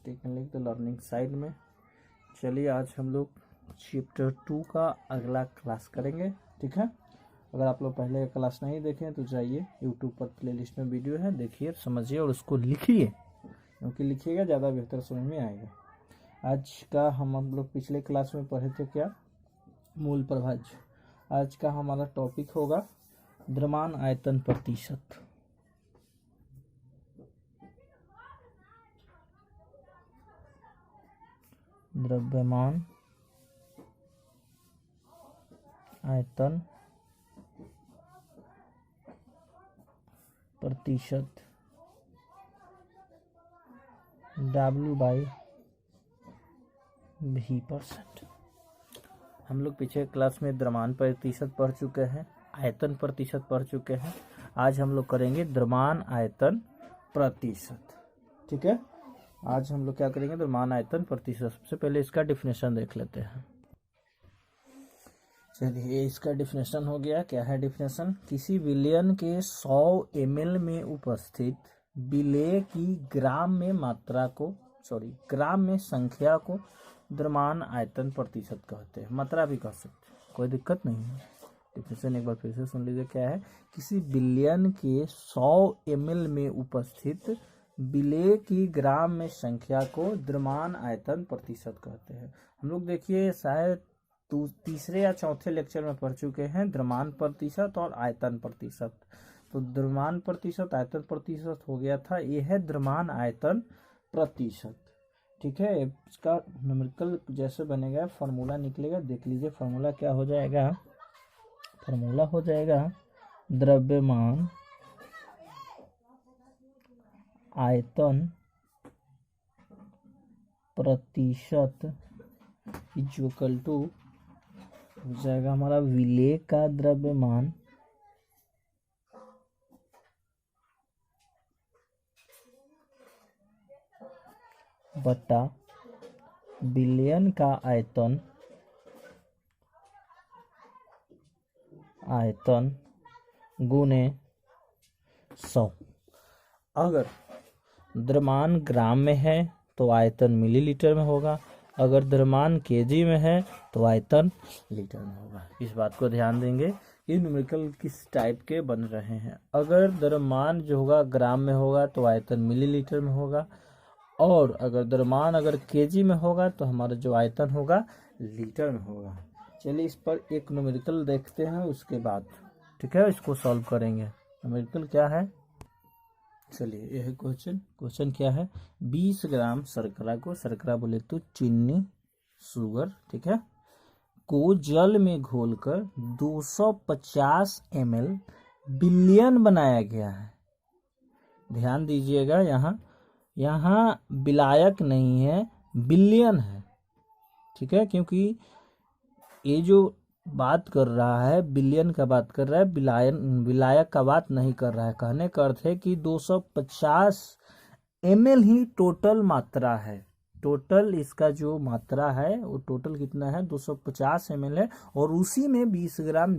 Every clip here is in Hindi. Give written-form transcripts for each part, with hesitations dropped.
टेक एंड लिख द लर्निंग साइड में। चलिए आज हम लोग चैप्टर 2 का अगला क्लास करेंगे, ठीक है। अगर आप लोग पहले क्लास नहीं देखें तो जाइए यूट्यूब पर प्लेलिस्ट में वीडियो है, देखिए समझिए और उसको लिखिए, क्योंकि लिखिएगा ज़्यादा बेहतर समझ में आएगा। आज का हम लोग पिछले क्लास में पढ़े थे क्या, मूल प्रभाज्य। आज का हमारा टॉपिक होगा द्रव्यमान आयतन प्रतिशत। द्रव्यमान आयतन प्रतिशत W/V%। हम लोग पिछले क्लास में द्रव्यमान प्रतिशत पढ़ चुके हैं, आयतन प्रतिशत पढ़ चुके हैं। आज हम लोग करेंगे द्रव्यमान आयतन प्रतिशत, ठीक है। आज हम लोग क्या करेंगे, द्रव्यमान आयतन प्रतिशत। सबसे पहले इसका डिफिनेशन देख लेते हैं। चलिए इसका डिफिनेशन हो गया। क्या है डिफिनेशन? किसी विलयन के 100 ml में उपस्थित विलेय की ग्राम में मात्रा को ग्राम में संख्या को द्रव्यमान आयतन प्रतिशत कहते हैं। मात्रा भी कह सकते हैं, कोई दिक्कत नहीं है। डिफिनेशन एक बार फिर से सुन लीजिए। क्या है? किसी विलयन के 100 ml में उपस्थित विलेय की ग्राम में संख्या को द्रव्यमान आयतन प्रतिशत कहते हैं। हम लोग देखिए शायद तीसरे या चौथे लेक्चर में पढ़ चुके हैं द्रव्यमान प्रतिशत और आयतन प्रतिशत। तो द्रव्यमान प्रतिशत आयतन प्रतिशत हो गया था, ये है द्रव्यमान आयतन प्रतिशत, ठीक है। इसका न्यूमेरिकल जैसे बनेगा फॉर्मूला निकलेगा, देख लीजिए फॉर्मूला क्या हो जाएगा। फॉर्मूला हो जाएगा द्रव्यमान आयतन प्रतिशत इक्वल टू हो जाएगा हमारा विलेय का द्रव्यमान बटा विलयन का आयतन गुने 100। अगर द्रव्यमान ग्राम में है तो आयतन मिलीलीटर में होगा, अगर द्रव्यमान केजी में है तो आयतन लीटर में होगा। इस बात को ध्यान देंगे कि न्यूमेरिकल किस टाइप के बन रहे हैं। अगर द्रव्यमान जो होगा ग्राम में होगा तो आयतन मिलीलीटर में होगा, और अगर द्रव्यमान केजी में होगा तो हमारा जो आयतन होगा लीटर में होगा। चलिए इस पर एक न्यूमेरिकल देखते हैं, उसके बाद ठीक है इसको सॉल्व करेंगे। न्यूमेरिकल क्या है? चलिए यह क्वेश्चन क्या है? 20 ग्राम शर्करा को, शर्करा बोले तो चीनी शुगर, ठीक है, को जल में घोलकर 250 ml विलयन बनाया गया है। ध्यान दीजिएगा, यहाँ विलायक नहीं है, विलयन है, ठीक है, क्योंकि ये जो बात कर रहा है बिलियन का बात कर रहा है, विलायक का बात नहीं कर रहा है। कहने का अर्थ है कि 250 ml ही टोटल मात्रा है। टोटल इसका जो मात्रा है वो टोटल कितना है? 250 ml है, और उसी में 20 ग्राम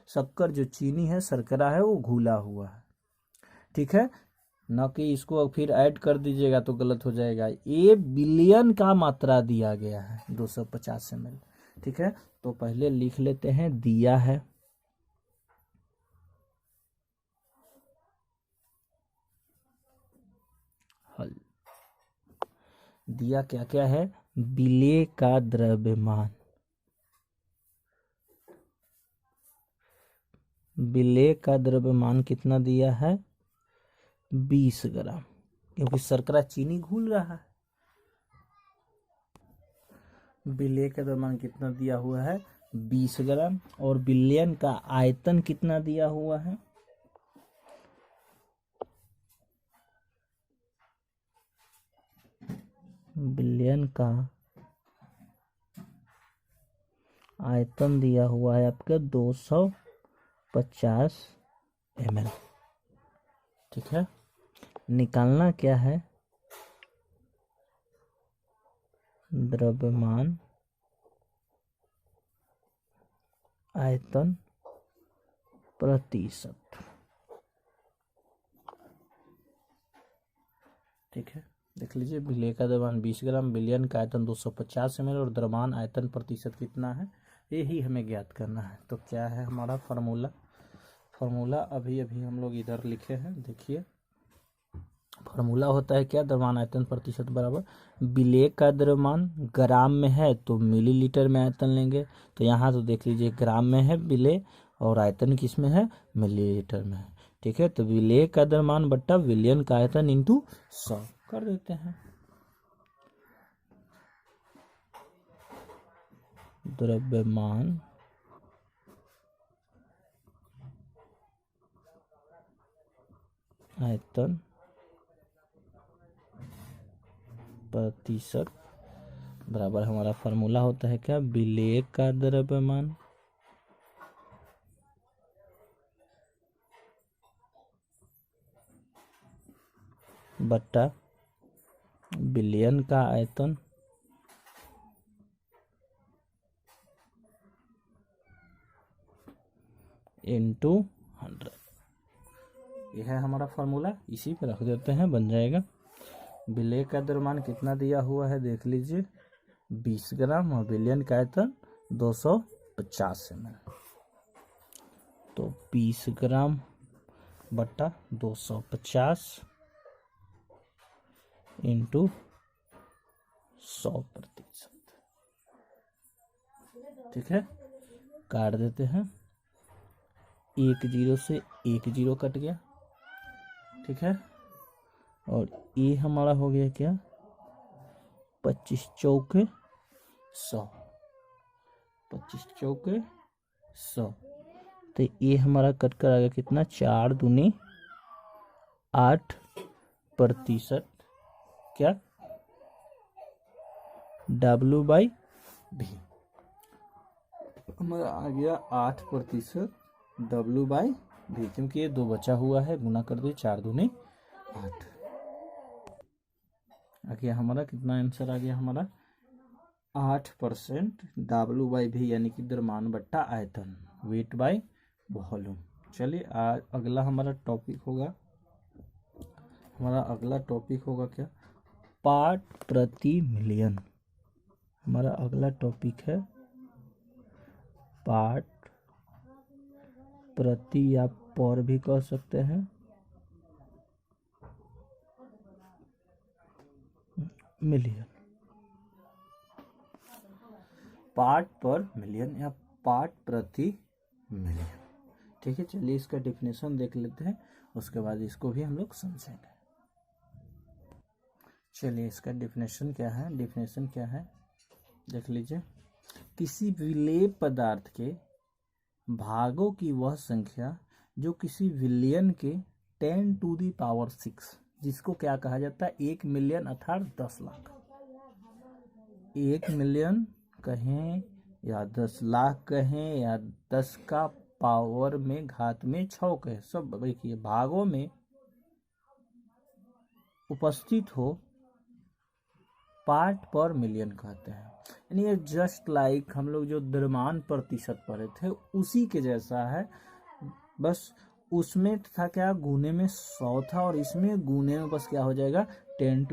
शक्कर जो चीनी है, शर्करा है, वो घुला हुआ है, ठीक है। न कि इसको फिर ऐड कर दीजिएगा तो गलत हो जाएगा। ये बिलियन का मात्रा दिया गया है 250 ml, ठीक है। तो पहले लिख लेते हैं, दिया है हल। दिया क्या क्या है? विलेय का द्रव्यमान, विलेय का द्रव्यमान कितना दिया है? 20 ग्राम, क्योंकि शर्करा चीनी घुल रहा है। विलेय का द्रव्यमान कितना दिया हुआ है? 20 ग्राम। और विलयन का आयतन कितना दिया हुआ है? विलयन का आयतन दिया हुआ है आपका 250 ml, ठीक है। निकालना क्या है? द्रव्यमान आयतन प्रतिशत, ठीक है। देख लीजिए, विलेय का द्रव्यमान 20 ग्राम, विलयन का आयतन 250 ml और द्रव्यमान आयतन प्रतिशत कितना है, यही हमें ज्ञात करना है। तो क्या है हमारा फार्मूला अभी हम लोग इधर लिखे हैं, देखिए फार्मूला होता है क्या, द्रव्यमान आयतन प्रतिशत बराबर विलेय का द्रव्यमान ग्राम में है तो मिलीलीटर में आयतन लेंगे। तो यहाँ तो देख लीजिए ग्राम में है विलेय और आयतन किस में है, मिलीलीटर में है। ठीक है, तो विलेय का द्रव्यमान बट्टा विलयन का आयतन इंटू 100 कर देते हैं। द्रव्यमान आयतन प्रतिशत बराबर हमारा फार्मूला होता है क्या, विलेय का द्रव्यमान बट्टा विलयन का आयतन इंटू 100। यह है हमारा फार्मूला, इसी पे रख देते हैं, बन जाएगा। विलेय का द्रव्यमान कितना दिया हुआ है देख लीजिए 20 ग्राम और विलयन का आयतन 250 ml। तो 20 ग्राम बट्टा 250 इंटू 100%। ठीक है, काट देते हैं, 1 0 से 1 0 कट गया। ठीक है, और ये हमारा हो गया क्या, 25 चौके 100, 25 चौके 100। तो ये हमारा कट कर आ गया कितना, 4 दूनी 8% क्या, W/V हमारा आ गया 8% W/V, क्योंकि ये 2 बचा हुआ है, गुना कर दिए 4 दूनी 8। आ गया हमारा कितना आंसर आ गया हमारा 8% W/V, यानी कि द्रव्यमान बट्टा आयतन, वेट बाय वॉल्यूम। चलिए अगला हमारा टॉपिक होगा क्या, पार्ट प्रति मिलियन। हमारा अगला टॉपिक है पार्ट प्रति, या पर भी कह सकते हैं, मिलियन। पार्ट पर मिलियन या पार्ट प्रति मिलियन। ठीक है, चलिए इसका डेफिनेशन देख लेते हैं, उसके बाद इसको भी हम लोग समझेंगे। चलिए इसका डेफिनेशन क्या है, देख लीजिए, किसी विलेय पदार्थ के भागों की वह संख्या जो किसी विलयन के 10⁶, जिसको क्या कहा जाता है, 1 मिलियन अर्थात 10 लाख। 1 मिलियन कहें या 10 लाख कहें या 10 का पावर में घात में 6 कहें, सब देखिए भागों में उपस्थित हो, पार्ट पर मिलियन कहते हैं। यानी ये जस्ट लाइक हम लोग जो द्रव्यमान प्रतिशत पढ़े थे उसी के जैसा है, बस उसमें था क्या, गुने में 100 था और इसमें गुने में बस क्या हो जाएगा, 10⁶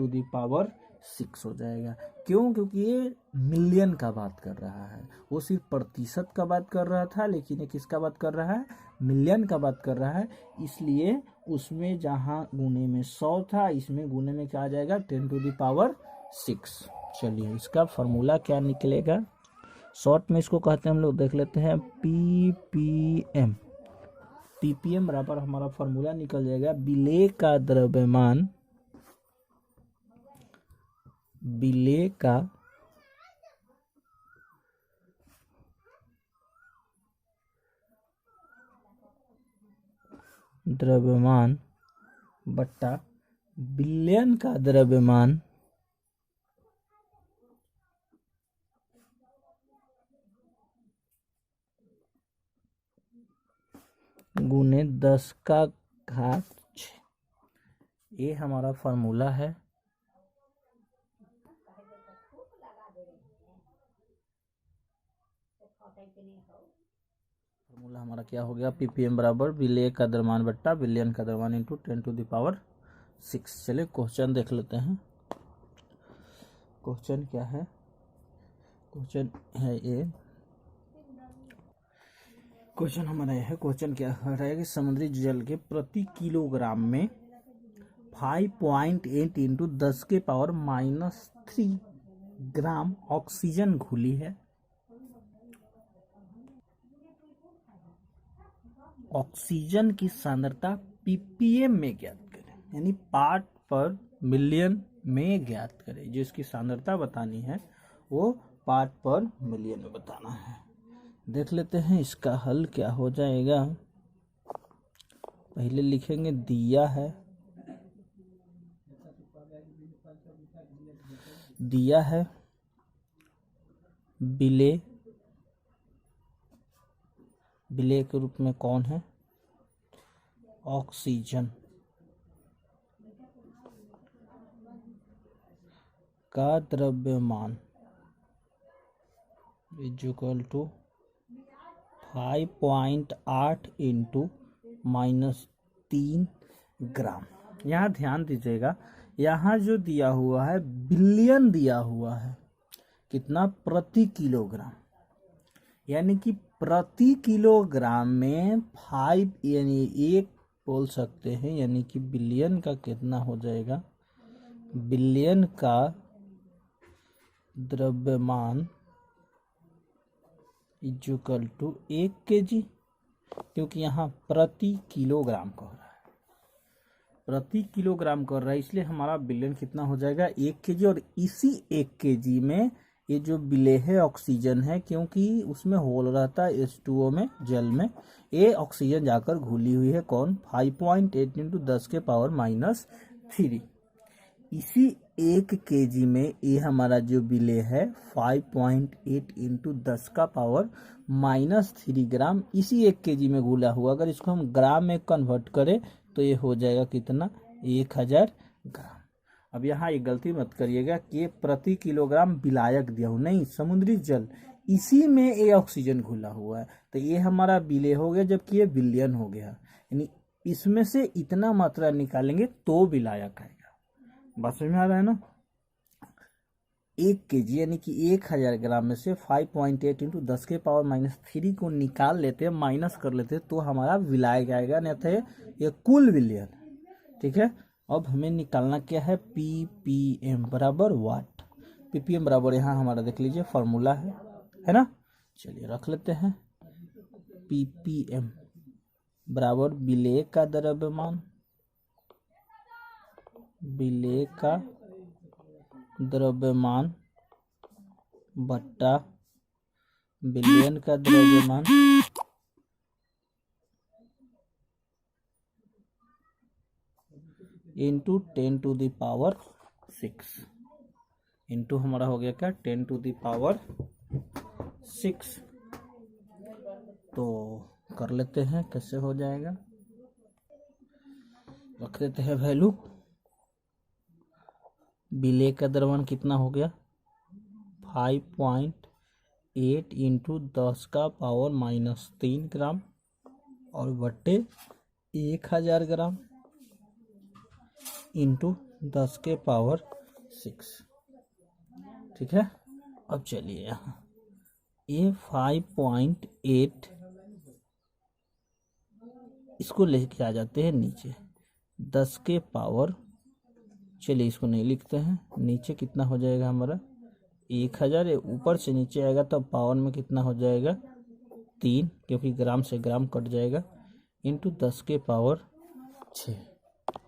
हो जाएगा। क्यों, क्योंकि ये मिलियन का बात कर रहा है, वो सिर्फ प्रतिशत का बात कर रहा था, लेकिन ये किसका बात कर रहा है, मिलियन का बात कर रहा है। इसलिए उसमें जहाँ गुने में 100 था, इसमें गुने में क्या आ जाएगा, 10⁶। चलिए इसका फार्मूला क्या निकलेगा, शॉर्ट में इसको कहते हैं हम लोग, देख लेते हैं, PPM। PPM बराबर हमारा फार्मूला निकल जाएगा, विलेय का द्रव्यमान, विलेय का द्रव्यमान बट्टा विलयन का द्रव्यमान गुने 10 का घात 6। ये हमारा फार्मूला है। फार्मूला हमारा क्या हो गया, PPM बराबर विलेय का द्रव्यमान बट्टा विलयन का द्रव्यमान इंटू 10⁶। चलिए क्वेश्चन देख लेते हैं। क्वेश्चन क्या है, क्वेश्चन है ये, क्वेश्चन हमारा यह है, क्वेश्चन क्या है कि समुद्री जल के प्रति किलोग्राम में 5.8 इंटू 10 के पावर -3 ग्राम ऑक्सीजन घुली है। ऑक्सीजन की सांद्रता ppm में ज्ञात करें, यानी पार्ट पर मिलियन में ज्ञात करें। जो इसकी सांद्रता बतानी है वो पार्ट पर मिलियन में बताना है। देख लेते हैं इसका हल क्या हो जाएगा। पहले लिखेंगे दिया है, दिया है विलेय, विलेय के रूप में कौन है, ऑक्सीजन का द्रव्यमान इक्वल टू 5.8 इंटू -3 ग्राम। यहाँ ध्यान दीजिएगा, यहाँ जो दिया हुआ है बिलियन दिया हुआ है, कितना, प्रति किलोग्राम, यानी कि प्रति किलोग्राम में 5 यानी 1 बोल सकते हैं, यानी कि बिलियन का कितना हो जाएगा, बिलियन का द्रव्यमान इक्वल टू 1 kg, क्योंकि यहाँ प्रति किलोग्राम कह रहा है, प्रति किलोग्राम कर रहा है, इसलिए हमारा बिलियन कितना हो जाएगा, 1 kg। और इसी 1 kg में ये जो विलेय है ऑक्सीजन है, क्योंकि उसमें होल रहता है H2O में, जल में, ये ऑक्सीजन जाकर घुली हुई है कौन, 5.8 इंटू 10 के पावर -3। इसी 1 kg में ये हमारा जो विलेय है 5.8 इंटू 10 का पावर -3 ग्राम इसी 1 kg में घुला हुआ। अगर इसको हम ग्राम में कन्वर्ट करें तो ये हो जाएगा कितना, 1000 ग्राम। अब यहाँ एक गलती मत करिएगा कि प्रति किलोग्राम विलायक दिया हो, नहीं, समुद्री जल इसी में ये ऑक्सीजन घुला हुआ है, तो ये हमारा विलेय हो गया, जबकि ये बिलियन हो गया, यानी इसमें से इतना मात्रा निकालेंगे तो विलायक आएगा। बात समझ में आ रहा है ना। 1 kg यानी कि 1000 ग्राम में से 5.8 इंटू 10 के पावर -3 को निकाल लेते हैं, माइनस कर लेते हैं, तो हमारा विलायक आएगा, नहीं तो ये कुल विलियन। ठीक है, अब हमें निकालना क्या है, ppm बराबर वाट। ppm बराबर यहाँ हमारा देख लीजिए फॉर्मूला है ना। चलिए रख लेते हैं, ppm बराबर विलेय का द्रव्यमान, विलेय का द्रव्यमान बट्टा बिलियन का द्रव्यमान इंटू 10⁶। इंटू हमारा हो गया क्या, 10⁶। तो कर लेते हैं, कैसे हो जाएगा, रख देते हैं वैल्यू। विलेय का द्रव्यमान कितना हो गया, 5.8 इंटू 10 का पावर -3 ग्राम और बट्टे 1000 ग्राम इंटू 10 के पावर 6। ठीक है, अब चलिए यहाँ ये 5.8 इसको लेके आ जाते हैं नीचे, 10 के पावर, चलिए इसको नहीं लिखते हैं, नीचे कितना हो जाएगा हमारा 1000, ऊपर से नीचे आएगा तो पावर में कितना हो जाएगा 3, क्योंकि ग्राम से ग्राम कट जाएगा, इंटू 10 के पावर 6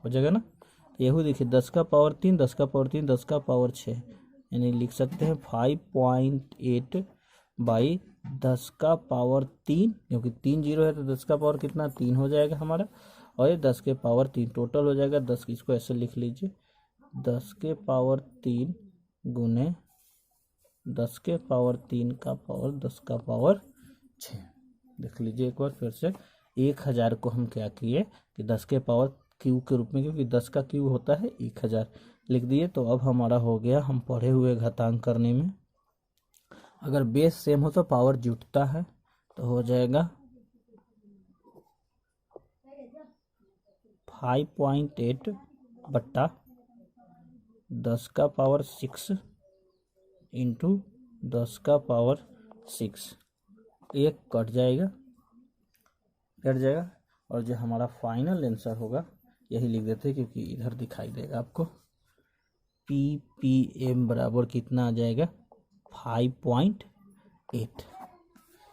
हो जाएगा ना। यही देखिए 10 का पावर 3, 10 का पावर 3, 10 का पावर 6, यानी लिख सकते हैं 5.8 बाई 10 का पावर 3, क्योंकि 3 जीरो है तो 10 का पावर कितना 3 हो जाएगा हमारा, और ये 10 के पावर 3 टोटल हो जाएगा 10। इसको ऐसे लिख लीजिए, 10 के पावर 3 गुने 10 के पावर 3 का पावर 10 का पावर 6। देख लीजिए एक बार फिर से, 1000 को हम क्या किए कि 10 के पावर क्यू के रूप में, क्योंकि 10 का क्यू होता है 1000 लिख दिए। तो अब हमारा हो गया, हम पढ़े हुए घातांक करने में अगर बेस सेम हो तो पावर जुटता है, तो हो जाएगा 5.8 बट्टा 10 का पावर 6 इंटू 10⁻6, एक कट जाएगा और जो हमारा फाइनल आंसर होगा यही लिख देते हैं, क्योंकि इधर दिखाई देगा आपको। ppm बराबर कितना आ जाएगा 5.8,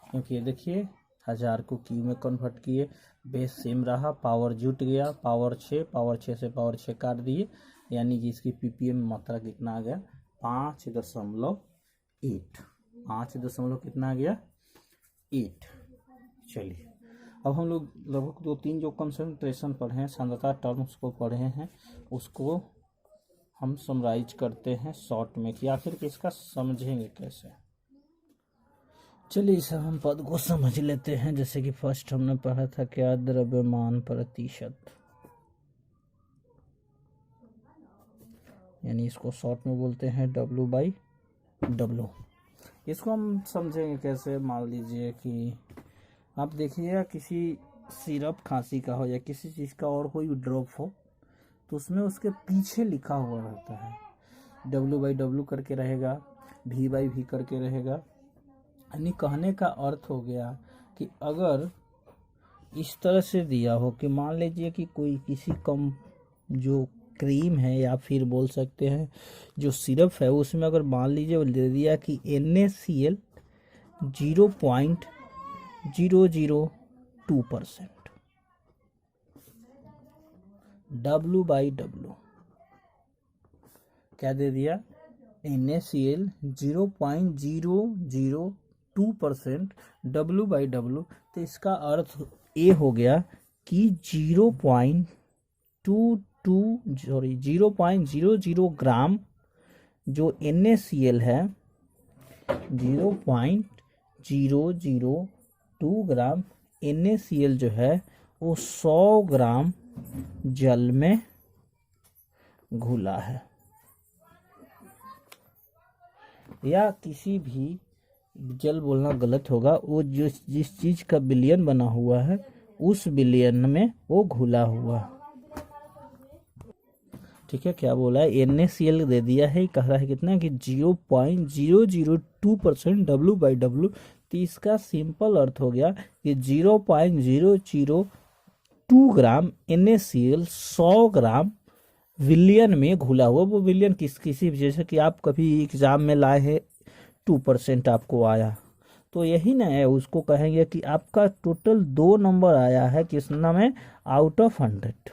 क्योंकि ये देखिए 1000 को क्यू में कन्वर्ट किए, बेस सेम रहा, पावर जुट गया, पावर 6 से पावर 6 काट दिए, यानी कि इसकी ppm मात्रा कितना आ गया 5.8। 5 कितना आ गया 8। चलिए अब हम लोग लगभग 2-3 जो कंसंट्रेशन पढ़े हैं, सांद्रता टर्म्स को पढ़े हैं, उसको हम समराइज करते हैं शॉर्ट में कि आखिर इसका समझेंगे कैसे। चलिए इसे हम पद को समझ लेते हैं। जैसे कि फर्स्ट हमने पढ़ा था क्या, द्रव्यमान प्रतिशत, यानी इसको शॉर्ट में बोलते हैं W/W। इसको हम समझेंगे कैसे। मान लीजिए कि आप देखिएगा किसी सिरप खांसी का हो या किसी चीज़ का और कोई ड्रॉप हो, तो उसमें उसके पीछे लिखा हुआ रहता है, W/W करके रहेगा, V/V करके रहेगा। यानी कहने का अर्थ हो गया कि अगर इस तरह से दिया हो कि मान लीजिए कि कोई किसी कम जो क्रीम है या फिर बोल सकते हैं जो सिरप है, उसमें अगर मान लीजिए वो दे दिया कि NaCl 0.002%, W/W क्या दे दिया, NaCl 0.002% W/W, तो इसका अर्थ ये हो गया कि 0.00 ग्राम जो NaCl है, 0.002 ग्राम NaCl जो है वो 100 ग्राम जल में घुला है। या किसी भी जल बोलना गलत होगा, वो जो जिस चीज का विलयन बना हुआ है उस विलयन में वो घुला हुआ। ठीक है, क्या बोला है, NaCl दे दिया है, कह रहा है कितना कि 0.002% W/W। तो इसका सिंपल अर्थ हो गया कि 0.002 ग्राम NaCl 100 ग्राम विलियन में घुला हुआ। वो विलियन किसी जैसे कि आप कभी एग्जाम में लाए हैं 2% आपको आया, तो यही ना है, उसको कहेंगे कि आपका टोटल 2 नंबर आया है किस में, आउट ऑफ 100।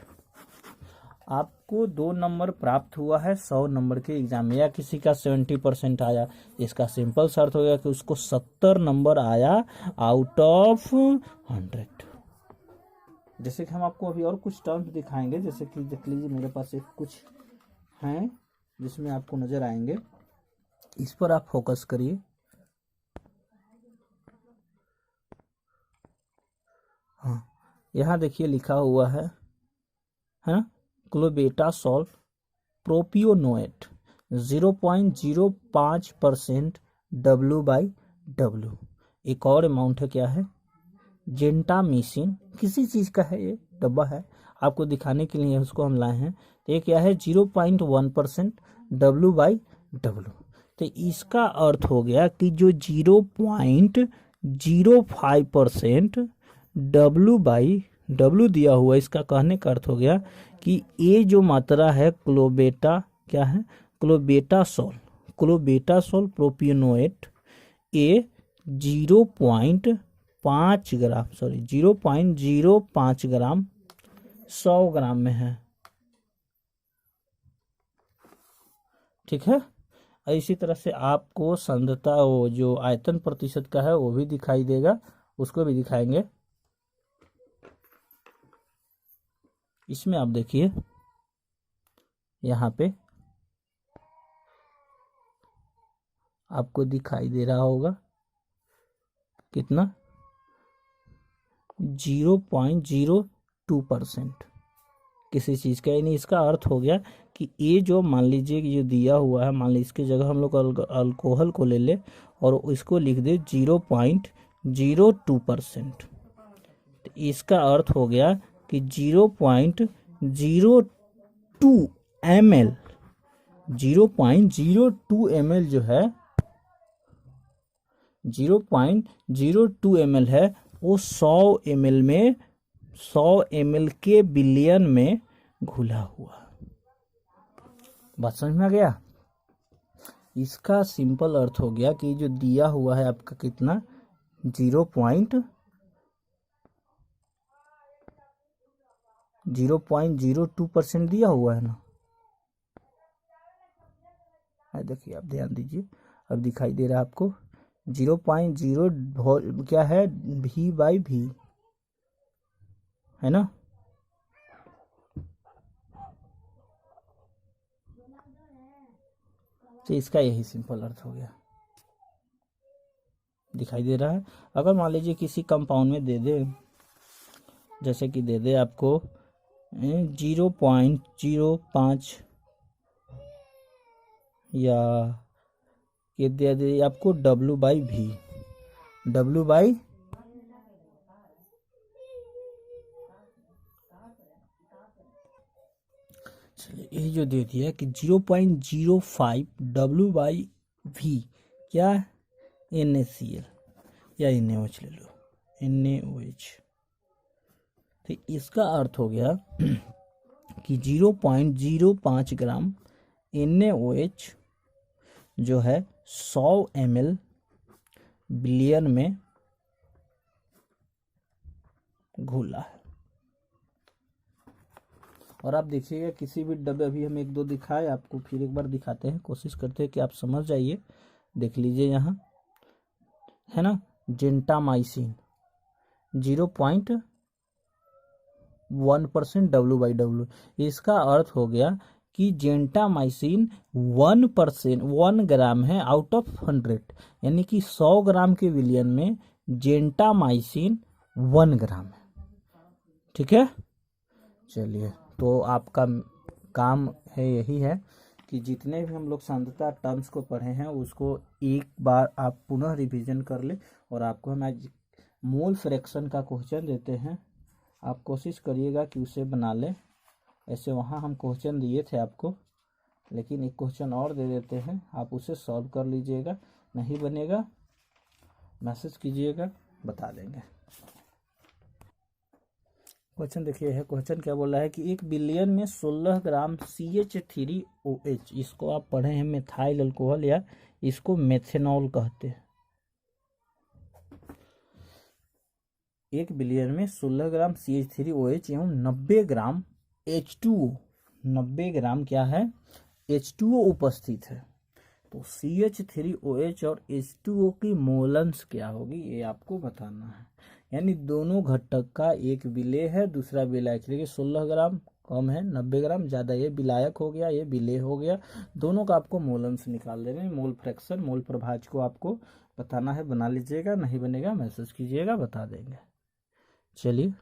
आपको 2 नंबर प्राप्त हुआ है 100 नंबर के एग्जाम में, या किसी का 70% आया, इसका सिंपल सा अर्थ हो गया कि उसको 70 नंबर आया आउट ऑफ 100। जैसे कि हम आपको अभी और कुछ टर्म्स दिखाएंगे, जैसे कि देख लीजिए मेरे पास एक कुछ हैं जिसमें आपको नजर आएंगे, इस पर आप फोकस करिए। हाँ, यहाँ देखिए लिखा हुआ है ना, क्लोबेटासोल प्रोपियोनोएट 0.05% W/W। एक और अमाउंट है, क्या है, जेंटामिसिन, किसी चीज का है, ये डब्बा है, आपको दिखाने के लिए उसको हम लाए हैं। तो ये क्या है, 0.1% W/W। तो इसका अर्थ हो गया कि जो 0.05% W/W दिया हुआ, इसका कहने का अर्थ हो गया कि ये जो मात्रा है क्लोबेटा, क्या है, क्लोबेटासोल प्रोपियोनोएट, ये 0.05 ग्राम 100 ग्राम में है। ठीक है, इसी तरह से आपको सांद्रता, वो जो आयतन प्रतिशत का है वो भी दिखाई देगा, उसको भी दिखाएंगे। इसमें आप देखिए यहाँ पे आपको दिखाई दे रहा होगा कितना, 0.02% किसी चीज़ का। यानी इसका अर्थ हो गया कि ये जो मान लीजिए कि जो दिया हुआ है, मान लीजिए इसकी जगह हम लोग अल्कोहल को ले ले और इसको लिख दे 0.02%, तो इसका अर्थ हो गया कि 0.02 ml जो है 0.02 ml है, वो 100 ml में 100 ml के बिलियन में घुला हुआ। बात समझ में आ गया? इसका सिंपल अर्थ हो गया कि जो दिया हुआ है आपका कितना 0.02% दिया हुआ है ना। देखिए आप ध्यान दीजिए, अब दिखाई दे रहा है आपको 0.0 क्या है V/V है ना। तो इसका यही सिंपल अर्थ हो गया, दिखाई दे रहा है। अगर मान लीजिए किसी कंपाउंड में दे दे, जैसे कि दे दे आपको 0.05 या ये दे दे आपको W/V, चलिए ये जो दे दिया कि 0.05 W/V क्या NaCl या NaOH ले लो, NaOH। तो इसका अर्थ हो गया कि 0.05 ग्राम NaOH जो है 100 ml बिलियन में घुला है। और आप देखिएगा किसी भी डब्बे, अभी हम एक दो दिखाए आपको, फिर एक बार दिखाते हैं, कोशिश करते हैं कि आप समझ जाइए। देख लीजिए यहाँ है ना जेंटामाइसिन 0.1% W/W। इसका अर्थ हो गया कि जेंटामाइसिन 1% 1 ग्राम है आउट ऑफ 100, यानी कि 100 ग्राम के विलियन में जेंटामाइसिन 1 ग्राम है। ठीक है, चलिए तो आपका काम है यही है कि जितने भी हम लोग सांद्रता टर्म्स को पढ़े हैं उसको एक बार आप पुनः रिवीजन कर ले। और आपको हम आज मोल फ्रैक्शन का क्वेश्चन देते हैं, आप कोशिश करिएगा कि उसे बना ले। ऐसे वहाँ हम क्वेश्चन दिए थे आपको, लेकिन एक क्वेश्चन और दे देते हैं, आप उसे सॉल्व कर लीजिएगा। नहीं बनेगा मैसेज कीजिएगा, बता देंगे। क्वेश्चन देखिए है, क्वेश्चन क्या बोला है कि 1 बिलियन में 16 ग्राम CH3OH, इसको आप पढ़े हैं मेथाइल अल्कोहल या इसको मेथेनॉल कहते हैं। 1 बिलियन में 16 ग्राम CH3OH एवं 90 ग्राम H2O, 90 ग्राम क्या है H2O उपस्थित है। तो CH3OH और H2O की मोलंस क्या होगी ये आपको बताना है। यानी दोनों घटक का एक विलेय है, दूसरा विलायक। देखिए 16 ग्राम कम है, 90 ग्राम ज़्यादा, ये विलायक हो गया, ये विलेय हो गया। दोनों का आपको मोलंस निकाल देना है। मोल फ्रैक्शन, मोल प्रभाज को आपको बताना है, बना लीजिएगा। नहीं बनेगा मैसेज कीजिएगा, बता देंगे। चलिए।